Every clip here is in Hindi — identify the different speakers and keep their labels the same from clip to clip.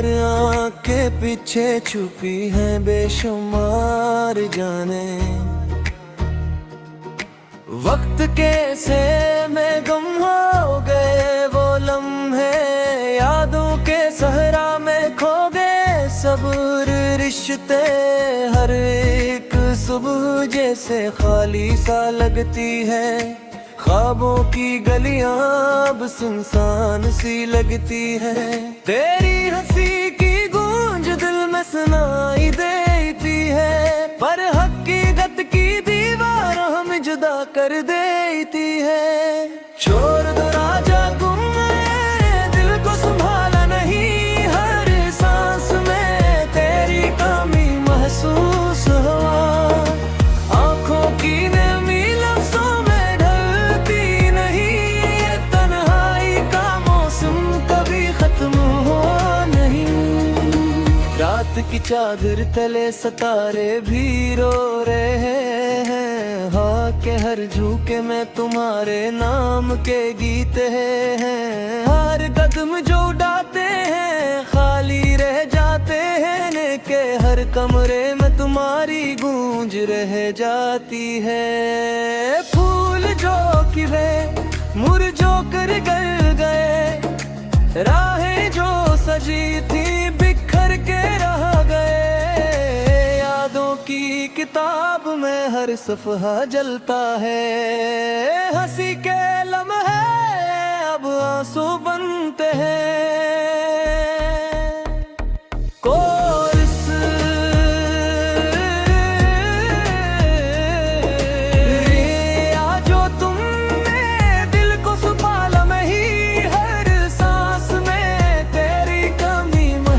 Speaker 1: हर आँख के पीछे छुपी है बेशुमार जाने। वक्त कैसे में गुम हो गए वो लम्हे, यादों के सहरा में खो गए सब्र रिश्ते। हर एक सुबह जैसे खाली सा लगती है, ख्वाबों की गलियां अब सुनसान सी लगती है। तेरी हंसी की गूंज दिल में सुनाई देती है, पर हकीकत की दीवार हम जुदा कर देती है। छोड़ दो राजा गुम है, दिल को संभाला नहीं, हर सांस में तेरी कमी महसूस हुआ। आंखों की नमी लफ्जों में ढलती नहीं, ये तन्हाई का मौसम कभी खत्म हो नहीं। रात की चादर तले सितारे भी रो रहे हैं, हाँ के हर झूके में तुम्हारे नाम के गीत हैं। हर कदम जो उड़ाते हैं खाली रह जाते हैं, के हर कमरे में तुम्हारी गूंज रह जाती है। फूल जो खिले मुरझो कर गल गए, राहें जो सजी थी बिखर के रह गए। यादों की किताब में हर सफ़हा जलता है, हंसी के लम्हे अब आंसू बनते हैं।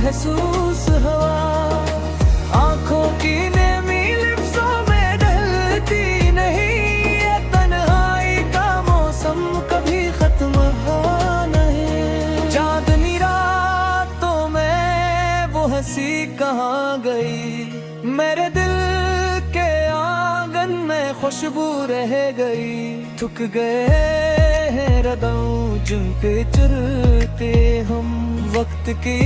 Speaker 1: महसूस हुआ आंखों की नमी लिप्सों में ढलती नहीं, ये तन्हाई का मौसम कभी खत्म हो नहीं। चांदनी रातों में वो हंसी कहाँ गई, मेरे दिल के आंगन में खुशबू रह गई। थक गए हैं रदों जिनके चुरते हम, वक्त के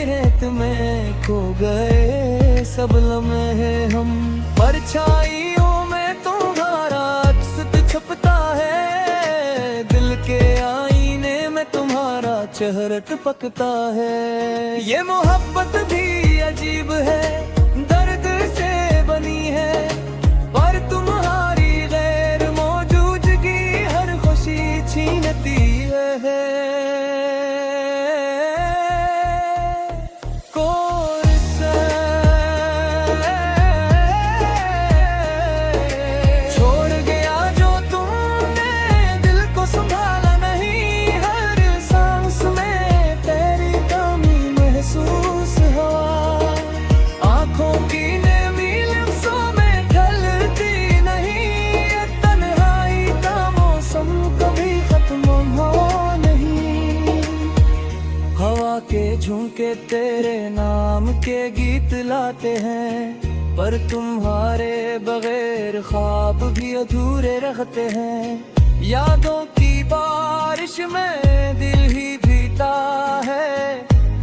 Speaker 1: रेत में खो गए सब लम्हे हम। परछाइयों में तुम्हारा अक्स छपता है, दिल के आईने में तुम्हारा चेहरा टपकता है। ये मोहब्बत भी अजीब है, दर्द से बनी है, पर तुम्हारी गैर मौजूदगी हर खुशी छीनती है। झुमके तेरे नाम के गीत लाते हैं, पर तुम्हारे बगैर ख्वाब भी अधूरे रखते हैं। यादों की बारिश में दिल ही भीता है,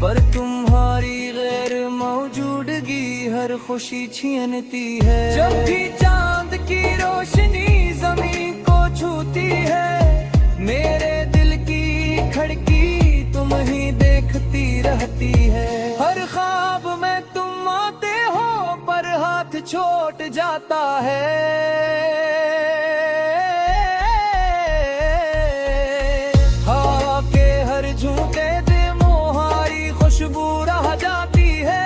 Speaker 1: पर तुम्हारी गैर मौजूदगी हर खुशी छीनती है। जब भी चांद की रोशनी जमीन को छूती है, मेरे दिल की खिड़की तुम ही देखती रहती है। हर ख्वाब में तुम आते हो पर हाथ छूट जाता है। हवा के हर झूठे दे मोहारी खुशबू रह जाती है।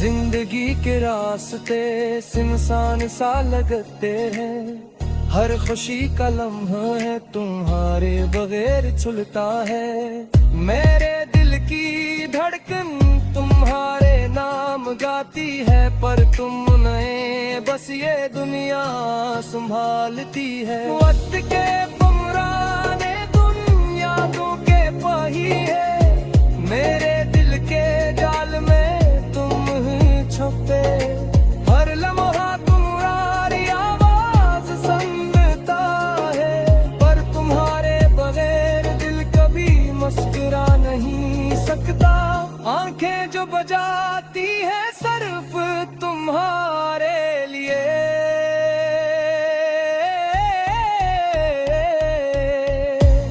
Speaker 1: जिंदगी के रास्ते सुनसान सा लगते हैं, हर खुशी का लम्हा है तुम्हारे बगैर छुलता है। मेरे दिल की धड़कन तुम्हारे नाम गाती है, पर तुम नहीं बस ये दुनिया संभालती है। वक्त के पुराने तुम यादों के पहिए, मेरे दिल के जाल में तुम ही छुपे। हर लम्हा तुम्हारी आवाज सुनता है, पर तुम्हारे बगैर दिल कभी मुस्कुरा नहीं सकता। आंखें जो बजाती है सिर्फ तुम्हारे लिए,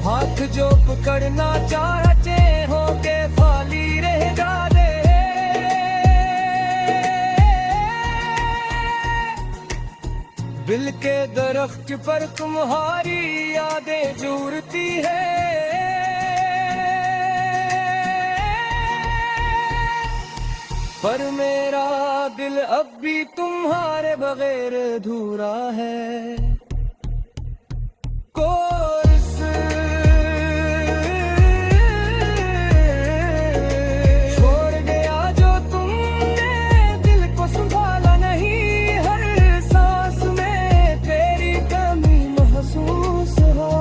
Speaker 1: हाथ जो पकड़ना चाहते हो के खाली रह जाते। दिल के दरख्त पर तुम्हारी यादें जुड़ती है, पर मेरा दिल अब भी तुम्हारे बगैर अधूरा है। कोर्स छोड़ गया जो तुमने दिल को संभाला नहीं, हर सांस में तेरी कमी महसूस हो।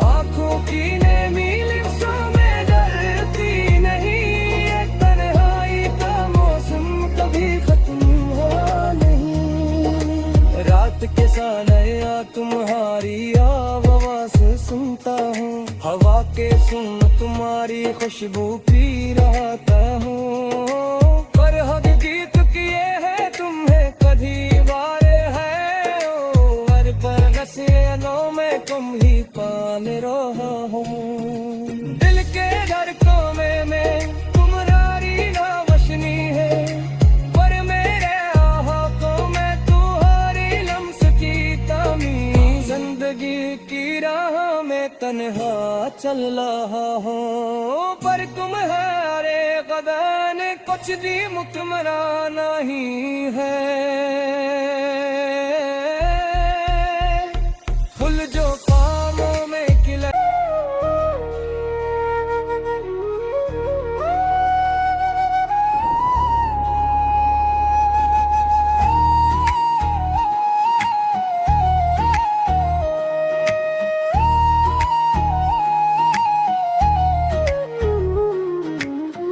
Speaker 1: आंखों की नेमी लिप्सों में डरती नहीं, ये तन्हाई का मौसम कभी खत्म हो नहीं। रात के सानया तुम्हारी आवाज़ सुनता हूँ, हवा के सुन तुम्हारी खुशबू पी रहता हूँ। पर हद गीत किए है तुम्हें कभी वारे है, हर पर नसियों में तुम ही पान रहा हूँ। दिल के धड़कों में मैं तुम्हारी नावशनी है, पर मेरे आहों में तुम्हारी लम्स की कमी। जिंदगी की राह में तन्हा चल रहा हूँ, पर तुम्हारे कदम कुछ भी मुतमना नहीं है। फूल जो कामों में खिला,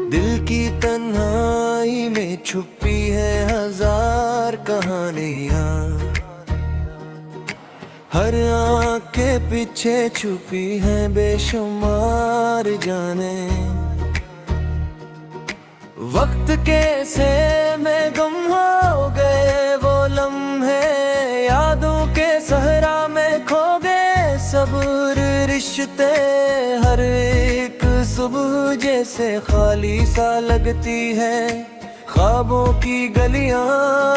Speaker 1: दिल की तन्हाई में छुपी है हजार कहानियां, हर आँख के पीछे छुपी है बेशुमार जाने। वक्त कैसे में गुम हो गए वो लम्हे, यादों के सहरा में खो गए सब्र रिश्ते। हर एक सुबह जैसे खाली सा लगती है, ख्वाबों की गलियां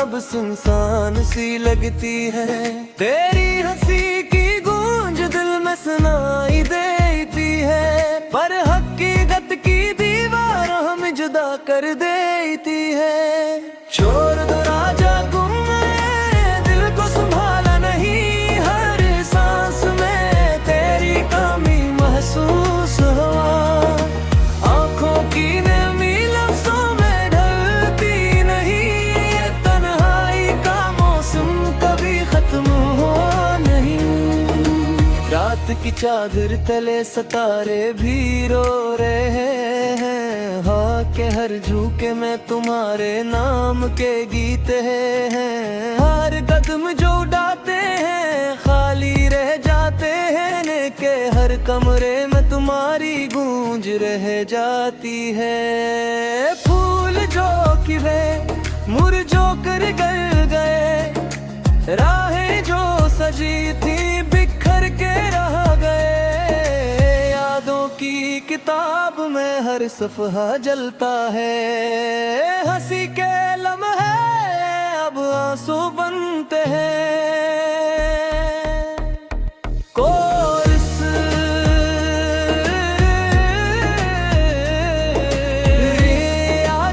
Speaker 1: अब सुनसान सी लगती है। तेरी हंसी की गूंज दिल में सुनाई देती है, पर हकीकत की दीवार हमें जुदा कर देती है। छोड़ दो राजा गुम दिल को संभाला नहीं, हर सांस में तेरी कमी महसूस हुआ। आंखों की नमी लफ्ज़ों में ढलती नहीं, ये तन्हाई का मौसम कभी खत्म हो नहीं। रात की चादर तले सितारे भी रो रहे हैं, हाँ के हर झूके में तुम्हारे नाम के गीत हैं। हर कदम जो उड़ाते हैं खाली रह जाते हैं, के हर कमरे में तुम्हारी गूंज रह जाती है। फूल जो खिले मुरझो कर गल गए, राहें जो सजी थी बिखर के रह गए। यादों की किताब में हर सफ़हा जलता है, हंसी के लम्हे अब आंसू बनते हैं। कोर्स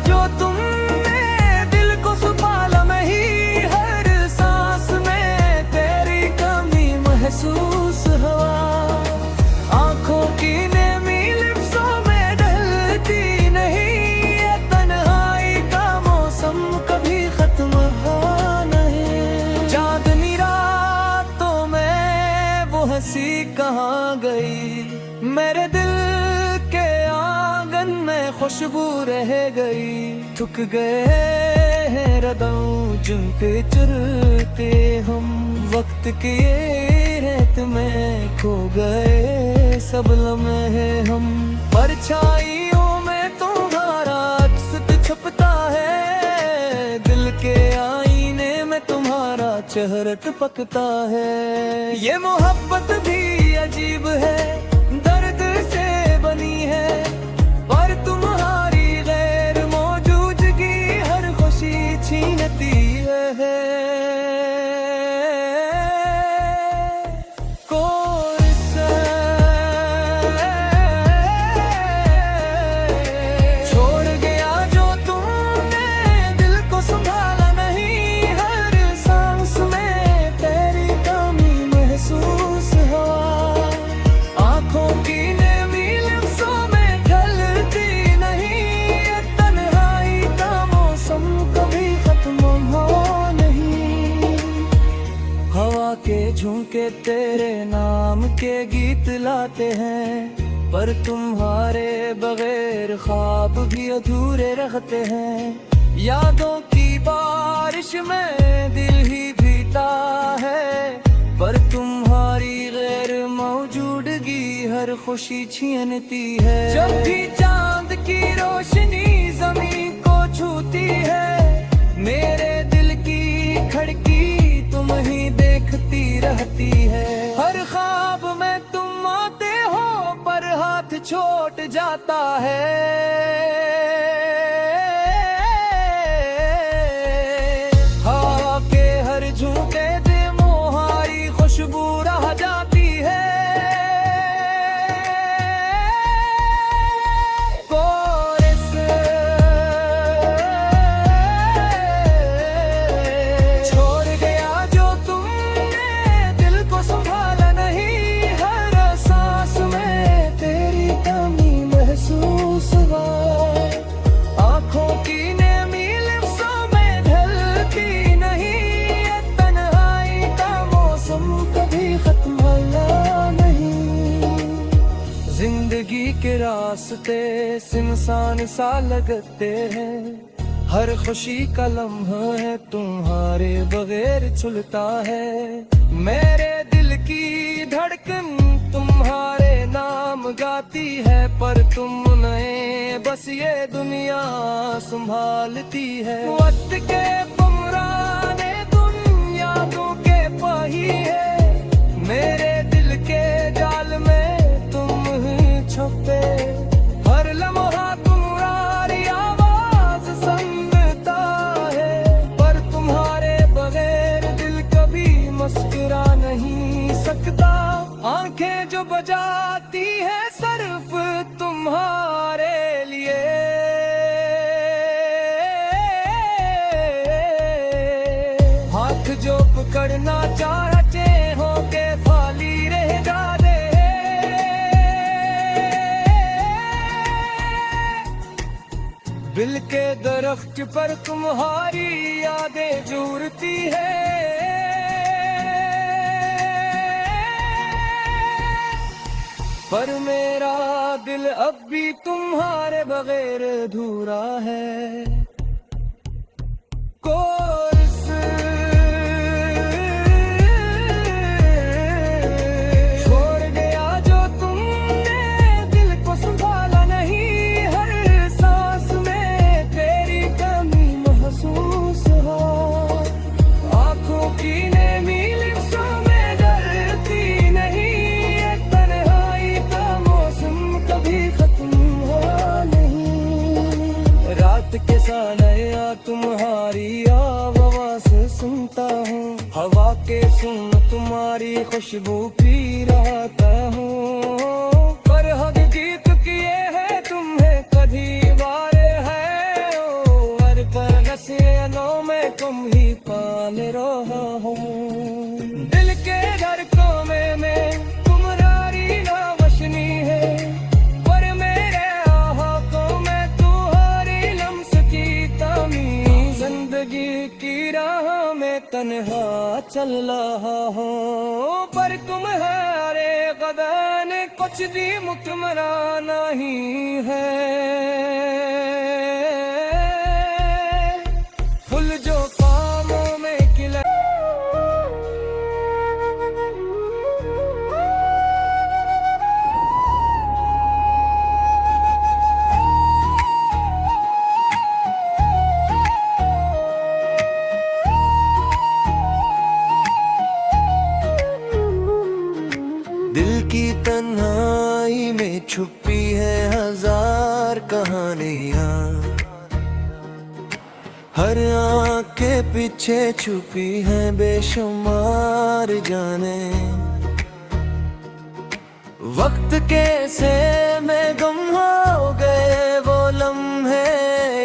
Speaker 1: जो तुमने दिल को संभाला नहीं, हर सांस में तेरी खुशबू रह गई। थक गए हैं रदम जिनके चलते हम, वक्त के रेत में खो गए सब लम्हे हम। परछाइयों में तुम्हारा अक्स छपता है, दिल के आईने में तुम्हारा चेहरा टपकता है। ये मोहब्बत भी अजीब है, दर्द से बनी है, पर तुम्हारी गैर मौजूदगी हर खुशी छीनती है। झुमके तेरे नाम के गीत लाते हैं, पर तुम्हारे बगैर ख्वाब भी अधूरे रहते हैं। यादों की बारिश में दिल ही भीता है, पर तुम्हारी गैर मौजूदगी हर खुशी छीनती है। जब भी चांद की रोशनी जमीन को छूती है, मेरे दिल की खिड़की तुम ही देखती रहती है। हर ख्वाब में तुम आते हो, पर हाथ छूट जाता है। हवा के हर झोंके दे मोहारी खुशबू रह जाती है। जिंदगी के रास्ते सुनसान सा लगते हैं, हर खुशी का लम्हा है तुम्हारे बगैर छुलता है। मेरे दिल की धड़कन तुम्हारे नाम गाती है, पर तुम नहीं बस ये दुनिया संभालती है। वक्त के पुराने तुम यादों के पहिए, मेरे दिल के जाल में छुपे। हर लम्हा तुम्हारी आवाज सुनता है, पर तुम्हारे बगैर दिल कभी मुस्कुरा नहीं सकता। आंखें जो बजाती है सिर्फ तुम्हारे लिए, हाथ जो पकड़ना चाहते हो के खाली रह जाते। दिल के दरख्त पर तुम्हारी यादें जुड़ती है, पर मेरा दिल अब भी तुम्हारे बगैर अधूरा है। छोड़ गया जो तुमने दिल को संभाला नहीं, हर सांस में तेरी कमी महसूस हो। आंखों की नेमी लिप्सों में डरती नहीं, ये तन्हाई का मौसम कभी खत्म हुआ नहीं। रात के सानया तुम्हारी आवाज़ सुनता हूँ, हवा के सुन तुम्हारी खुशबू पी रहता हूँ। पर हकीकत किए है तुम्हें कभी वारे है, और पर नसीनों में तुम ही पाल रहा हूँ। दिल के धड़कों में मैं तुम्हारी नावशनी है, पर मेरे आहों में तुम्हारी लम्स की तमीज़। जिंदगी की राह में तन्हा चल रहा हूँ, पर तुम्हारे कदम को सोच दी मुतमरा नहीं है, फुल जो कामों में खिला। दिल की तन्हाई में छुपी है हजार कहानियां, हर आँख के पीछे छुपी है बेशुमार जाने। वक्त कैसे में गुम हो गए वो लम्हे,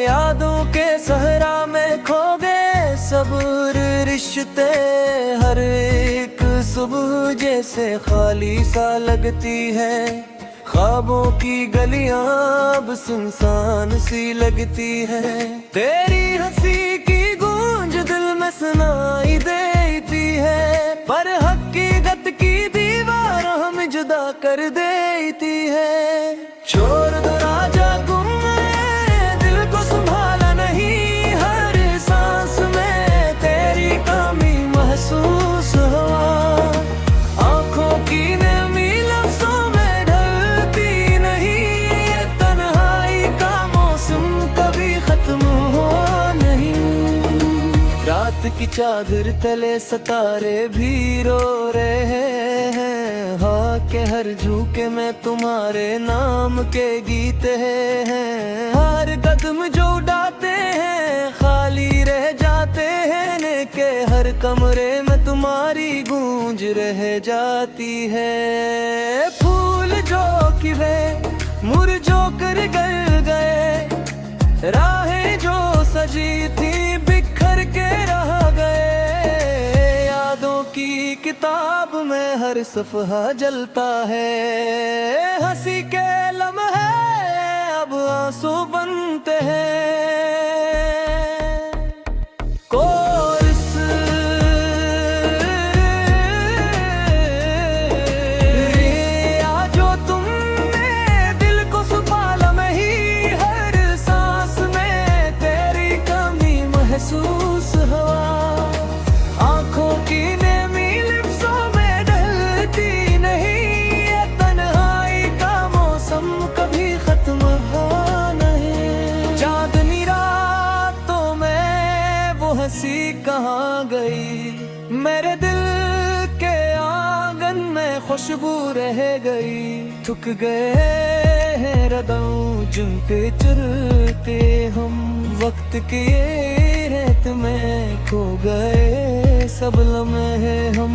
Speaker 1: यादों के सहरा में खो गए सब्र रिश्ते। हर एक सुबह जैसे खाली सा लगती है, ख्वाबों की गलियां अब सुनसान सी लगती है। तेरी हंसी की गूंज दिल में सुनाई देती है, पर हकीकत की दीवार हमें जुदा कर देती है। छोड़ दो राजा गुम गए, दिल को संभाला नहीं, हर सांस में तेरी कमी महसूस हुआ। आंखों की नमी लफ्ज़ों में ढलती नहीं, ये तन्हाई का मौसम कभी खत्म हो नहीं। रात की चादर तले सितारे भी रो रहे हैं, हाँ के हर झूके में तुम्हारे नाम के गीत हैं। हर कदम जो उड़ाते हैं खाली रह जाते हैं, के हर कमरे में तुम्हारी गूंज रह जाती है। फूल जो खिले मुरझो कर गल गए, राहें जो सजी थी बिखर के रह गए। यादों की किताब में हर सफ़हा जलता है, हंसी के लम्हे अब आंसू बनते हैं। महसूस हुआ आंखों की नमी लिप्सों में ढलती नहीं, ये तन्हाई का मौसम कभी खत्म हो नहीं। चांदनी रातों में वो हंसी कहाँ गई, मेरे दिल के आंगन में खुशबू रह गई। थक गए हैं रदों जिनके चलते हम, वक्त के रेत में खो गए सब लम्हे हम।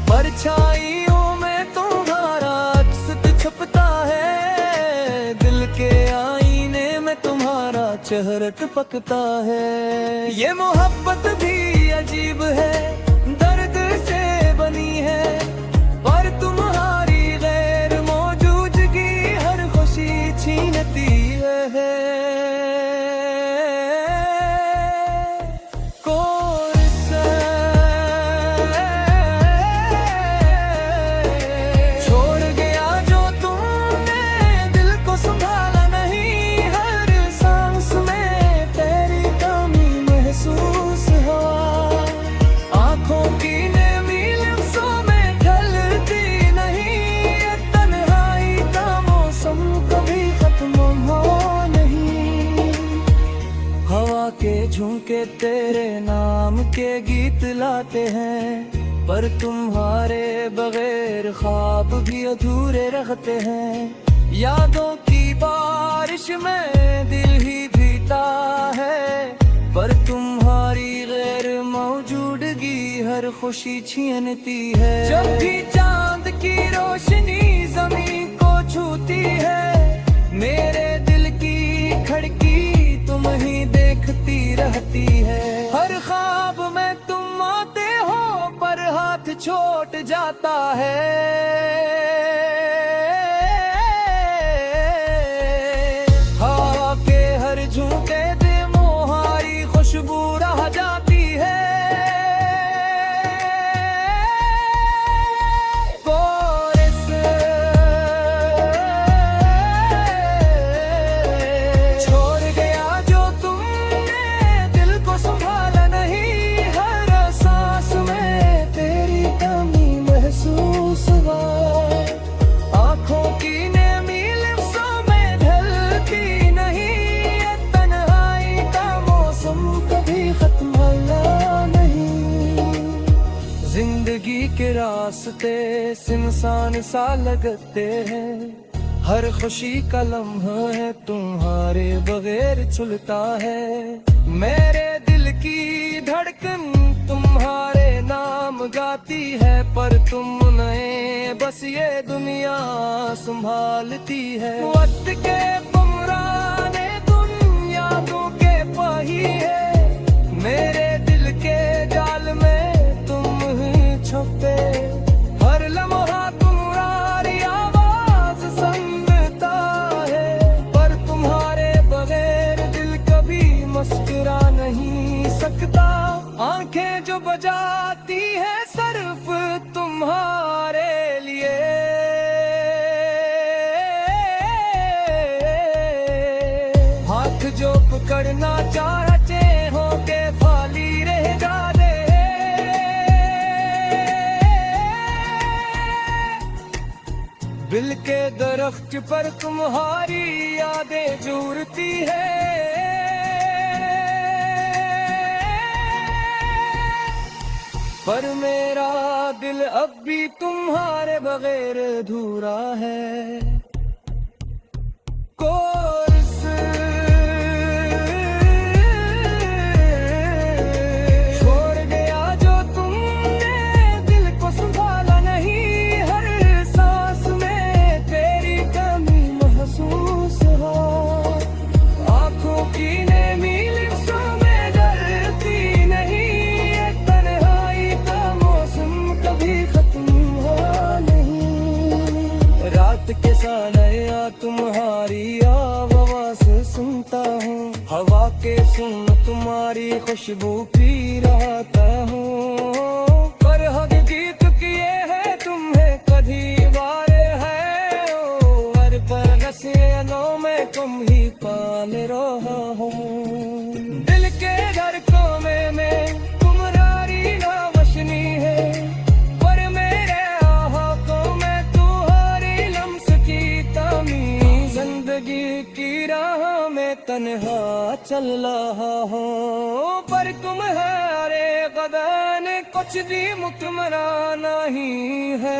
Speaker 1: परछाइयों में तुम्हारा अक्स छपता है, दिल के आईने में तुम्हारा चेहरा टपकता है। ये मोहब्बत भी अजीब है, दर्द से बनी है, पर तुम्हारी गैर मौजूदगी हर खुशी छीनती है। झुमके तेरे नाम के गीत लाते हैं, पर तुम्हारे बगैर ख्वाब भी अधूरे रखते हैं। यादों की बारिश में दिल ही भीगता है, पर तुम्हारी गैर मौजूदगी हर खुशी छीनती है। जब भी चांद की रोशनी जमीन को छूती है, मेरे दिल की खिड़की तुम ही देखती रहती है। हर ख्वाब में तुम आते हो पर हाथ छूट जाता है। हवा के हर झूठे दे मोहारी खुशबू रह जाती है। कोरस के रास्ते सुनसान सा लगते हैं, हर खुशी का लम्हा है तुम्हारे बगैर चलता है। मेरे दिल की धड़कन तुम्हारे नाम गाती है, पर तुम नहीं बस ये दुनिया संभालती है। वक्त के पुराने तुम यादों के पहिए, मेरे दिल के जाल में तुम ही छुपे। हर लम्हा तुम्हारी आवाज सुनता है, पर तुम्हारे बगैर दिल कभी मुस्कुरा नहीं सकता। आंखें जो बजाती है सिर्फ तुम्हारे लिए, हाथ जो पकड़ना चाहते हो के खाली रह जाते। दिल के दरख्त पर तुम्हारी यादें जुड़ती है, पर मेरा दिल अब भी तुम्हारे बगैर अधूरा है। कोर्स छोड़ गया जो तुमने, दिल को संभाला नहीं। हर सांस में तेरी कमी महसूस हो, आंखों की नेमी लिप्सों में डरती नहीं। ये तन्हाई का मौसम कभी खत्म हो नहीं। रात के सानया तुम्हारी आवाज़ सुनता हूँ, हवा के सुन तुम्हारी खुशबू पी रहता हूँ। पर हकीकत की ये है तुम्हें कभी वारे है, ओ हर पर नसियों में तुम ही पाल रहा हूँ। दिल के धड़कों में मैं तुम्हारी नावशनी है, पर मेरे आहों में तुम्हारी लम्स की तमी। जिंदगी की राह में तन्हा चल रहा हूँ, पर तुम्हारे कदम कुछ भी मुतमना नहीं है।